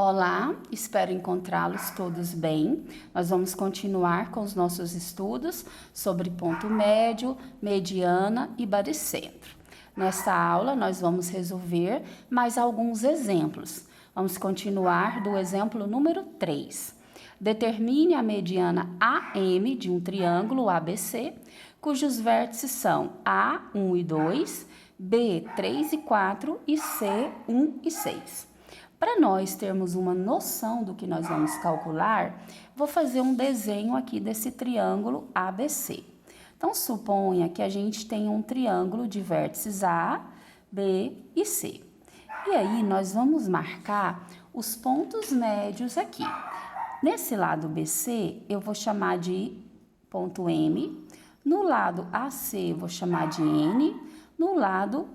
Olá, espero encontrá-los todos bem. Nós vamos continuar com os nossos estudos sobre ponto médio, mediana e baricentro. Nesta aula, nós vamos resolver mais alguns exemplos. Vamos continuar do exemplo número 3. Determine a mediana AM de um triângulo ABC, cujos vértices são A, 1 e 2, B, 3 e 4 e C, 1 e 6. Para nós termos uma noção do que nós vamos calcular, vou fazer um desenho aqui desse triângulo ABC. Então, suponha que a gente tem um triângulo de vértices A, B e C. E aí, nós vamos marcar os pontos médios aqui. Nesse lado BC, eu vou chamar de ponto M. No lado AC, vou chamar de N. No lado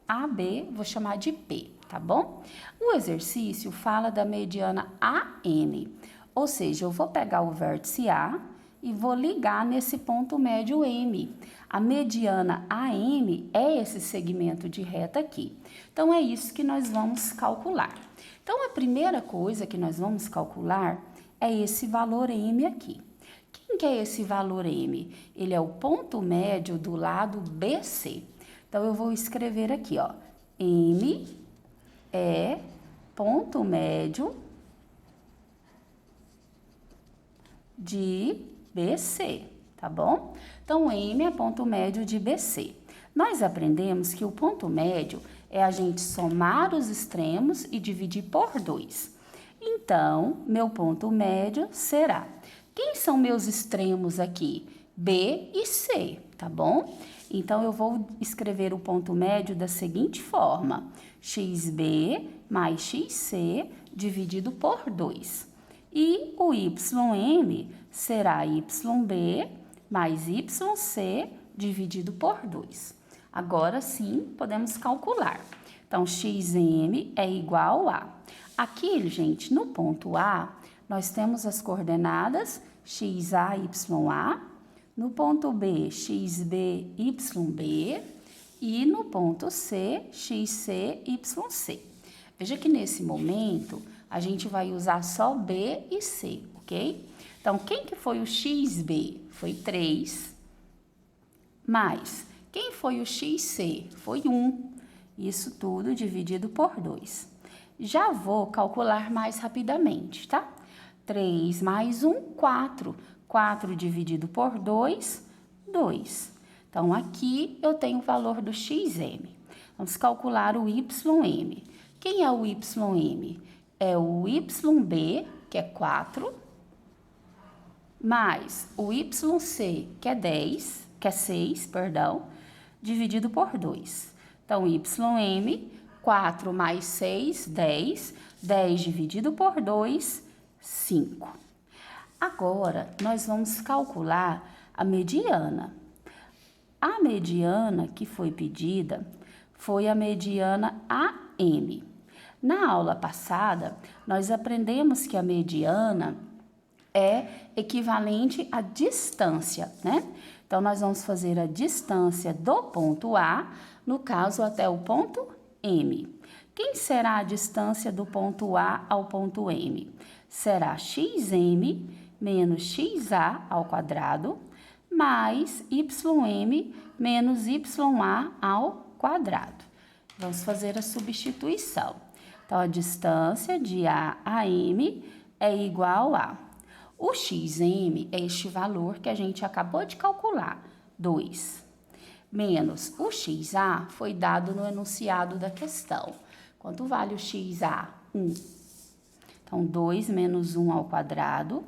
AB, vou chamar de P. Tá bom? O exercício fala da mediana AN, ou seja, eu vou pegar o vértice A e vou ligar nesse ponto médio M. A mediana AM é esse segmento de reta aqui. Então, é isso que nós vamos calcular. Então, a primeira coisa que nós vamos calcular é esse valor M aqui. Quem que é esse valor M? Ele é o ponto médio do lado BC. Então, eu vou escrever aqui, ó, M é ponto médio de BC, tá bom? Então, M é ponto médio de BC. Nós aprendemos que o ponto médio é a gente somar os extremos e dividir por 2. Então, meu ponto médio será... Quem são meus extremos aqui? B e C, tá bom? Então, eu vou escrever o ponto médio da seguinte forma: XB mais XC dividido por 2. E o YM será YB mais YC dividido por 2. Agora sim, podemos calcular. Então, XM é igual a... Aqui, gente, no ponto A, nós temos as coordenadas XA, YA. No ponto B, XB, YB. E no ponto C, XC, YC. Veja que nesse momento, a gente vai usar só B e C, ok? Então, quem que foi o XB? Foi 3. Mais, quem foi o XC? Foi 1. Isso tudo dividido por 2. Já vou calcular mais rapidamente, tá? 3 mais 1, 4. 4 dividido por 2, 2. Então, aqui eu tenho o valor do XM. Vamos calcular o YM. Quem é o YM? É o YB, que é 4, mais o YC, que é 10, que é 6, perdão, dividido por 2. Então, YM, 4 mais 6, 10. 10 dividido por 2, 5. Agora, nós vamos calcular a mediana. A mediana que foi pedida foi a mediana AM. Na aula passada, nós aprendemos que a mediana é equivalente à distância, né? Então, nós vamos fazer a distância do ponto A, no caso, até o ponto M. Quem será a distância do ponto A ao ponto M? Será XM menos XA ao quadrado, mais YM menos YA ao quadrado. Vamos fazer a substituição. Então, a distância de A a M é igual a... O XM é este valor que a gente acabou de calcular, 2. Menos o XA foi dado no enunciado da questão. Quanto vale o XA? 1. Então, 2 menos 1 ao quadrado,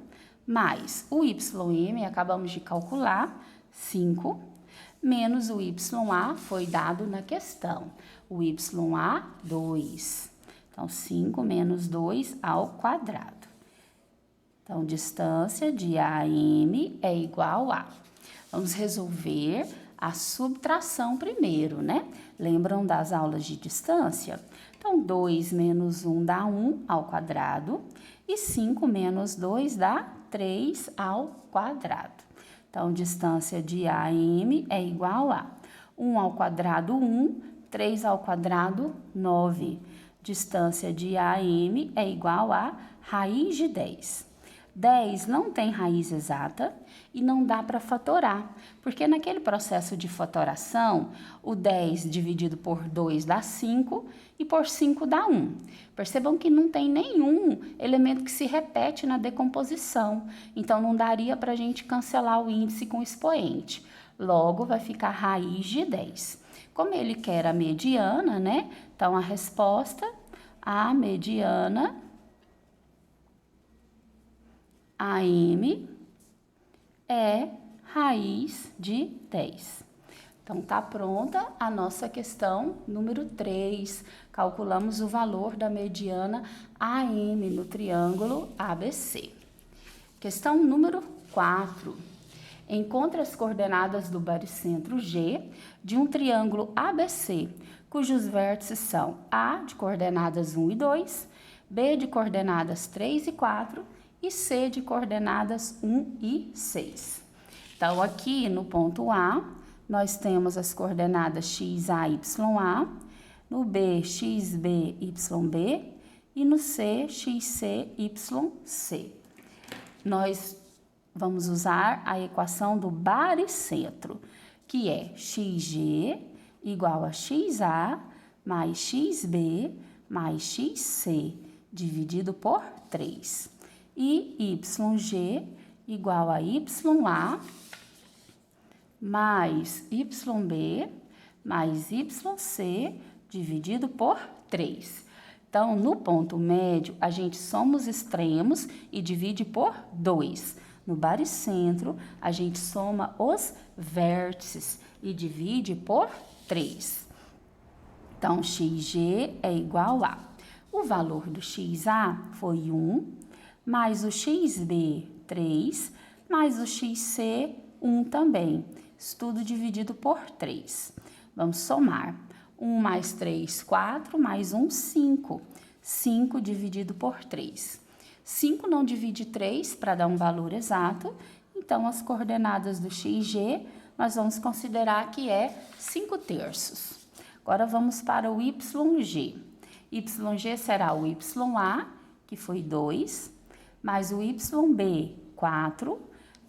mais o YM, acabamos de calcular, 5, menos o YA, foi dado na questão. O YA, 2. Então, 5 menos 2 ao quadrado. Então, distância de AM é igual a... Vamos resolver a subtração primeiro, né? Lembram das aulas de distância? Então, 2 menos 1 dá 1 ao quadrado e 5 menos 2 dá 3 ao quadrado. Então, distância de AM é igual a 1 ao quadrado, 1, 3 ao quadrado, 9. distância de AM é igual a raiz de 10. 10 não tem raiz exata e não dá para fatorar, porque naquele processo de fatoração, o 10 dividido por 2 dá 5 e por 5 dá 1. Percebam que não tem nenhum elemento que se repete na decomposição, então não daria para a gente cancelar o índice com o expoente. Logo, vai ficar raiz de 10. Como ele quer a mediana, né? Então, a resposta, a mediana AM é raiz de 10. Então, tá pronta a nossa questão número 3. Calculamos o valor da mediana AM no triângulo ABC. Questão número 4. Encontre as coordenadas do baricentro G de um triângulo ABC, cujos vértices são A de coordenadas 1 e 2, B de coordenadas 3 e 4 e C de coordenadas 1 e 6. Então, aqui no ponto A, nós temos as coordenadas x, a, y, a, no B, x, b, y, b e no C, x, c, y, c. Nós vamos usar a equação do baricentro, que é xg igual a xa mais xb mais xc dividido por 3. E YG igual a YA mais YB mais YC dividido por 3. Então, no ponto médio, a gente soma os extremos e divide por 2. No baricentro, a gente soma os vértices e divide por 3. Então, xg é igual a... O valor do xa foi 1, mais o xb, 3, mais o xc, 1 também. Isso tudo dividido por 3. Vamos somar. 1 mais 3, 4, mais 1, 5. 5 dividido por 3. 5 não divide 3 para dar um valor exato, então as coordenadas do xg nós vamos considerar que é 5/3. Agora vamos para o YG. YG será o YA, que foi 2, mais o YB, 4,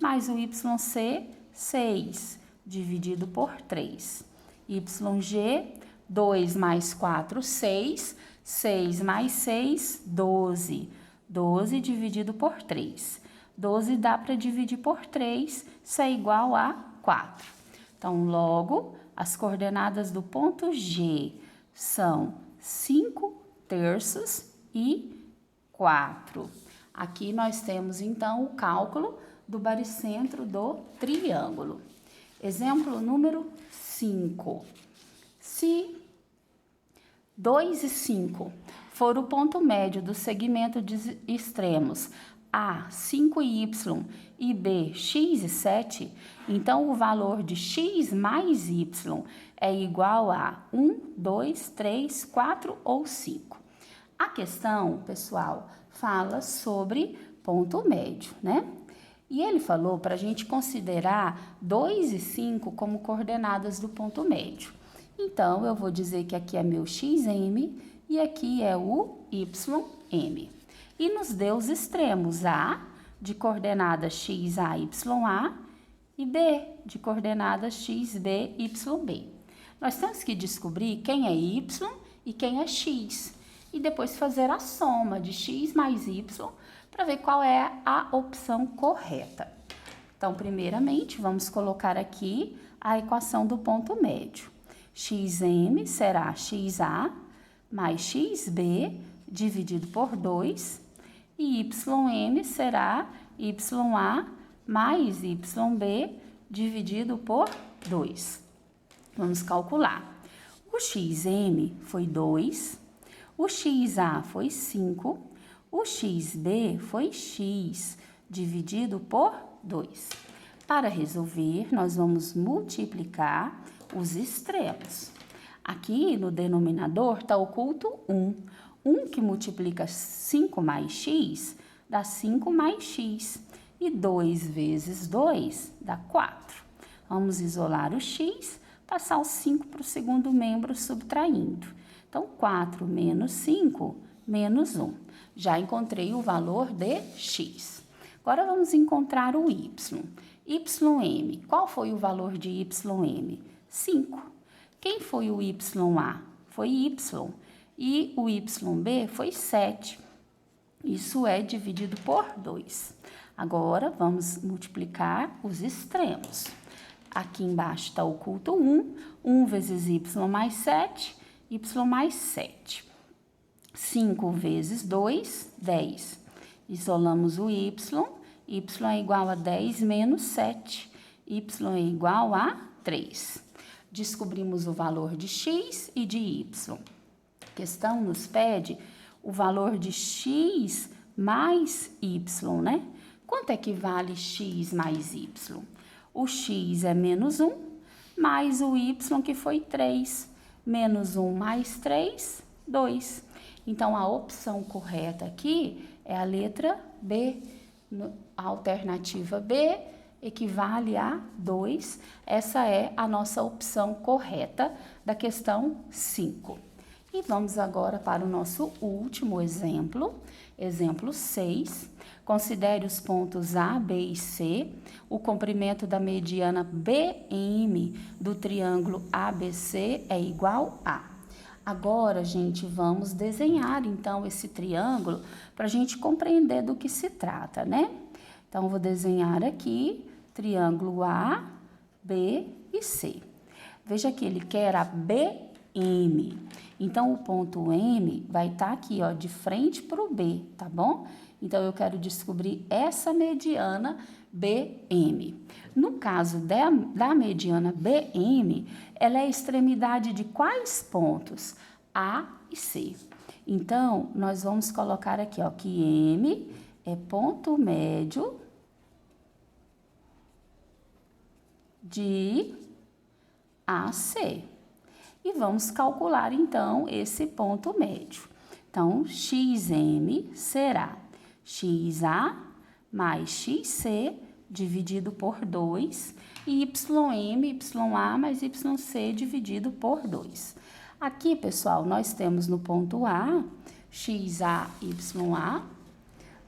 mais o YC, 6, dividido por 3. YG, 2 mais 4, 6, 6 mais 6, 12. 12 dividido por 3. 12 dá para dividir por 3, isso é igual a 4. Então, logo, as coordenadas do ponto G são 5/3 e 4. Aqui nós temos, então, o cálculo do baricentro do triângulo. Exemplo número 5. Se 2 e 5 for o ponto médio do segmento de extremos A, 5y e B, x e 7, então o valor de x mais y é igual a 1, 2, 3, 4 ou 5. A questão, pessoal, fala sobre ponto médio, né? E ele falou para a gente considerar 2 e 5 como coordenadas do ponto médio. Então, eu vou dizer que aqui é meu xm e aqui é o ym. E nos deu os extremos A de coordenadas xa, ya e B de coordenadas xb, yb. Nós temos que descobrir quem é y e quem é x e depois fazer a soma de x mais y para ver qual é a opção correta. Então, primeiramente, vamos colocar aqui a equação do ponto médio. Xm será xa mais xb dividido por 2 e ym será ya mais yb dividido por 2. Vamos calcular. O xm foi 2, o xa foi 5, o xb foi x dividido por 2. Para resolver, nós vamos multiplicar os extremos. Aqui no denominador está oculto 1. 1 que multiplica 5 mais x dá 5 mais x. E 2 vezes 2 dá 4. Vamos isolar o x, passar o 5 para o segundo membro subtraindo. Então, 4 menos 5, menos 1. Já encontrei o valor de x. Agora, vamos encontrar o y. YM, qual foi o valor de YM? 5. Quem foi o YA? Foi y. E o YB foi 7. Isso é dividido por 2. Agora, vamos multiplicar os extremos. Aqui embaixo está oculto 1. 1 vezes y mais 7, y mais 7. 5 vezes 2, 10. Isolamos o y é igual a 10 menos 7. Y é igual a 3. Descobrimos o valor de x e de y. A questão nos pede o valor de x mais y, né? Quanto é que vale x mais y? O x é menos 1, mais o y, que foi 3. Menos 1 mais 3, 2. Então, a opção correta aqui é a letra B. A alternativa B equivale a 2. Essa é a nossa opção correta da questão 5. E vamos agora para o nosso último exemplo, exemplo 6. Considere os pontos A, B e C, o comprimento da mediana BM do triângulo ABC é igual a. Agora, gente, vamos desenhar, então, esse triângulo para a gente compreender do que se trata, né? Então, vou desenhar aqui triângulo A, B e C. Veja que ele quer a BM. Então, o ponto M vai estar aqui, ó, de frente para o B, tá bom? Então, eu quero descobrir essa mediana BM. No caso da mediana BM, ela é a extremidade de quais pontos? A e C. Então, nós vamos colocar aqui, ó, que M é ponto médio de AC. E vamos calcular, então, esse ponto médio. Então, XM será XA mais XC dividido por 2 e YM, YA mais YC dividido por 2. Aqui, pessoal, nós temos no ponto A, XA, YA,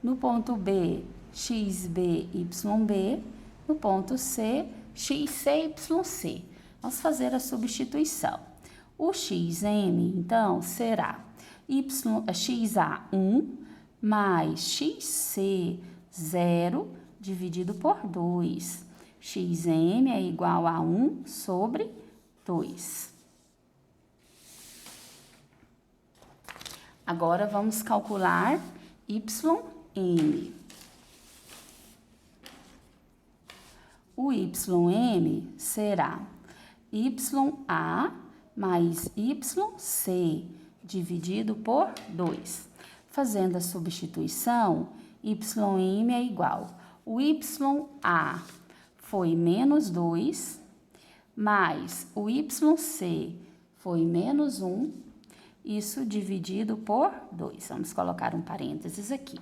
no ponto B, XB, YB, no ponto C, XC, YC. Vamos fazer a substituição. O XM, então, será XA 1 mais XC 0 dividido por 2. XM é igual a 1 sobre 2. Agora, vamos calcular YM. O YM será YA mais YC dividido por 2. Fazendo a substituição, YM é igual. O YA foi menos 2, mais o YC foi menos 1, isso dividido por 2. Vamos colocar um parênteses aqui.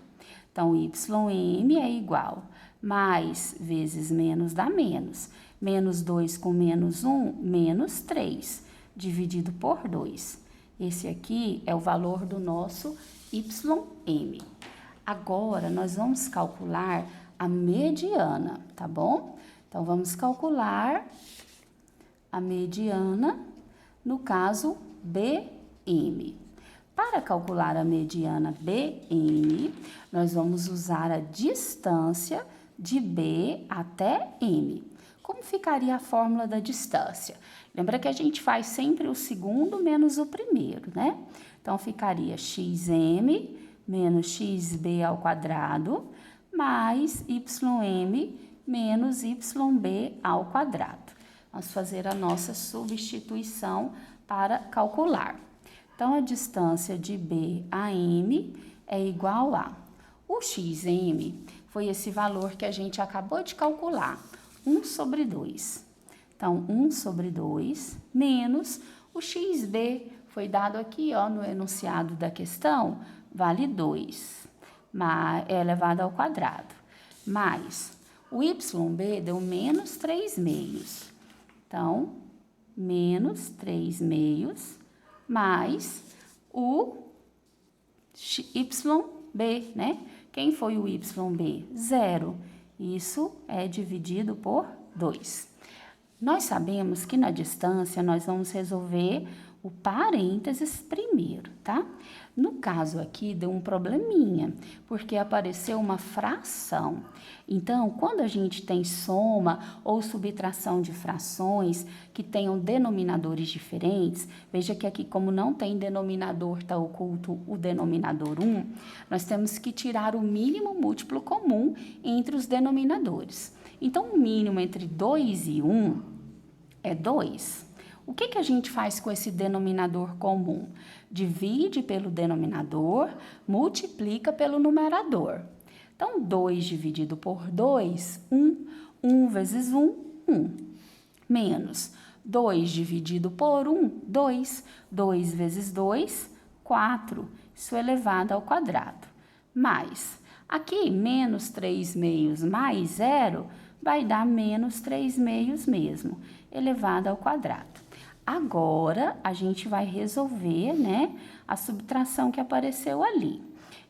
Então, YM é igual, mais vezes menos dá menos. Menos 2 com menos 1, menos 3, dividido por 2. Esse aqui é o valor do nosso YM. Agora, nós vamos calcular a mediana, tá bom? Então, vamos calcular a mediana, no caso, BM. Para calcular a mediana BM, nós vamos usar a distância de B até M. Como ficaria a fórmula da distância? Lembra que a gente faz sempre o segundo menos o primeiro, né? Então, ficaria XM menos XB ao quadrado mais YM menos YB ao quadrado. Vamos fazer a nossa substituição para calcular. Então, a distância de B a M é igual a... O XM foi esse valor que a gente acabou de calcular, 1 sobre 2. Então, 1 sobre 2 menos o XB, foi dado aqui, ó, no enunciado da questão, vale 2, é elevado ao quadrado. Mais o YB deu menos 3 meios. Então, menos 3 meios mais o YB, né? Quem foi o YB? 0. Isso é dividido por 2. Nós sabemos que na distância nós vamos resolver o parênteses primeiro, tá? No caso aqui deu um probleminha, porque apareceu uma fração. Então, quando a gente tem soma ou subtração de frações que tenham denominadores diferentes, veja que aqui como não tem denominador, está oculto o denominador 1, nós temos que tirar o mínimo múltiplo comum entre os denominadores. Então, o mínimo entre 2 e 1 é 2. O que a gente faz com esse denominador comum? Divide pelo denominador, multiplica pelo numerador. Então, 2 dividido por 2, 1. 1 vezes 1, 1. Menos 2 dividido por 1, 2. 2 vezes 2, 4. Isso é elevado ao quadrado. Mais, aqui, menos 3 meios mais 0, vai dar menos 3 meios mesmo, elevado ao quadrado. Agora, a gente vai resolver, né, a subtração que apareceu ali.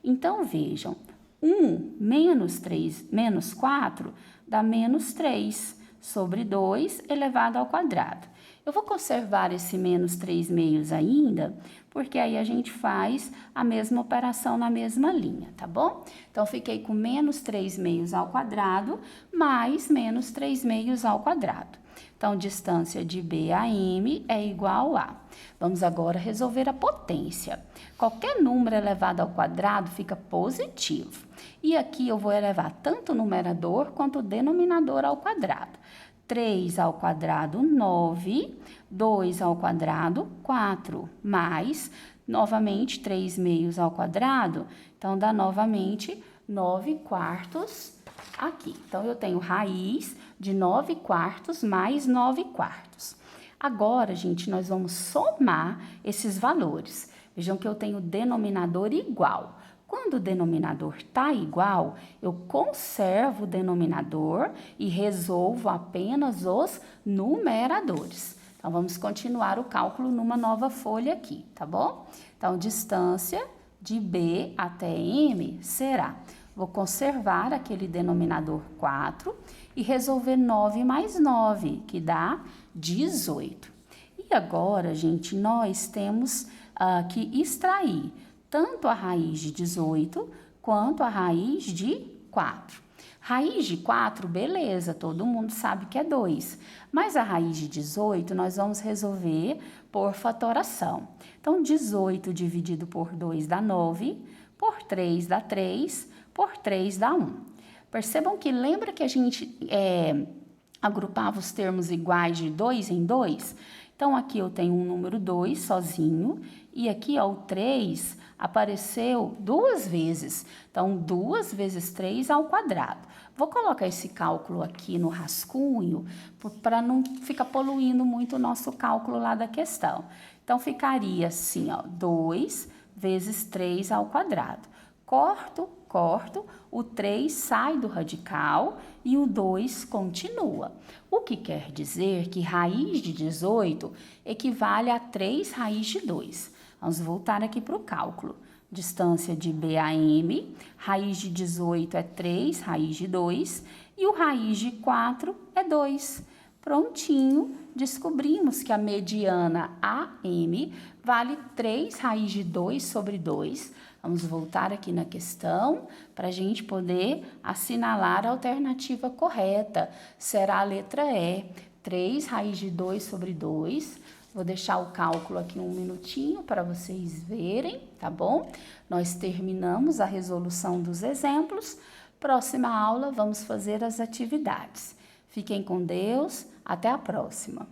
Então, vejam, 1 menos 4 dá menos 3 sobre 2 elevado ao quadrado. Eu vou conservar esse menos 3 meios ainda, porque aí a gente faz a mesma operação na mesma linha, tá bom? Então, fiquei com menos 3 meios ao quadrado, mais menos 3 meios ao quadrado. Então, distância de B a M é igual a... Vamos agora resolver a potência. Qualquer número elevado ao quadrado fica positivo. E aqui eu vou elevar tanto o numerador quanto o denominador ao quadrado. 3 ao quadrado, 9. 2 ao quadrado, 4. Mais, novamente, 3 meios ao quadrado. Então, dá novamente 9 quartos aqui. Então, eu tenho raiz de 9 quartos mais 9 quartos. Agora, gente, nós vamos somar esses valores. Vejam que eu tenho denominador igual. Quando o denominador está igual, eu conservo o denominador e resolvo apenas os numeradores. Então, vamos continuar o cálculo numa nova folha aqui, tá bom? Então, distância de B até M será... Vou conservar aquele denominador 4 e resolver 9 mais 9, que dá 18. E agora, gente, nós temos que extrair tanto a raiz de 18 quanto a raiz de 4. Raiz de 4, beleza, todo mundo sabe que é 2. Mas a raiz de 18, nós vamos resolver por fatoração. Então, 18 dividido por 2 dá 9, por 3 dá 3, por 3 dá 1. Percebam que lembra que a gente agrupava os termos iguais de 2 em 2? Então, aqui eu tenho um número 2 sozinho, e aqui, ó, o 3 apareceu 2 vezes. Então, 2 vezes 3 ao quadrado. Vou colocar esse cálculo aqui no rascunho, para não ficar poluindo muito o nosso cálculo lá da questão. Então, ficaria assim, ó, 2 vezes 3 ao quadrado. Corto, o 3 sai do radical e o 2 continua. O que quer dizer que raiz de 18 equivale a 3 raiz de 2. Vamos voltar aqui para o cálculo. Distância de B a M, raiz de 18 é 3 raiz de 2 e o raiz de 4 é 2. Prontinho, descobrimos que a mediana AM vale 3 raiz de 2 sobre 2. Vamos voltar aqui na questão para a gente poder assinalar a alternativa correta. Será a letra E, 3 raiz de 2 sobre 2. Vou deixar o cálculo aqui um minutinho para vocês verem, tá bom? Nós terminamos a resolução dos exemplos. Próxima aula, vamos fazer as atividades. Fiquem com Deus, até a próxima.